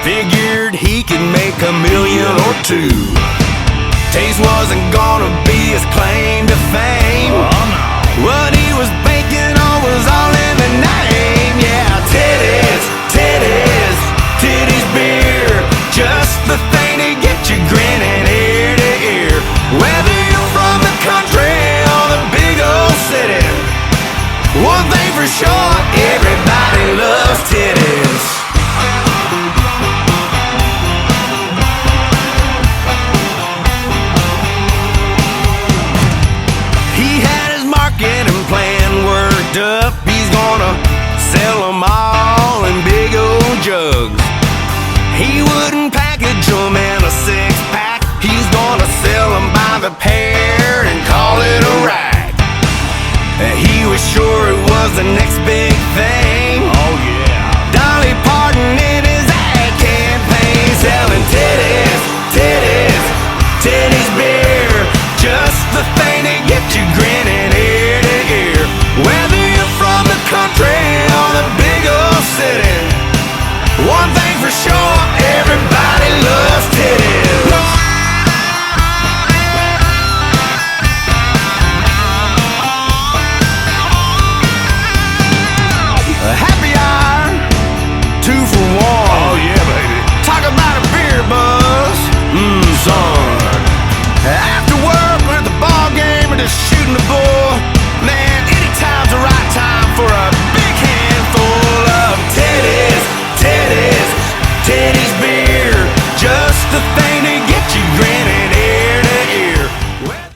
Figured he could make $1 million or $2. Taste wasn't gonna be his claim to fame. Oh, no. What he was banking on was all in the name. Yeah, titties, titties, titties beer. Just the thing to get you grinning ear to ear. Whether you're from the country or the big old city, one thing for sure, everybody loves titties. Marketing plan worked up. He's gonna sell them all in big old jugs. He wouldn't package them in a 6-pack. He's gonna sell them by the pair and call it a rack. He was sure it was the next big thing.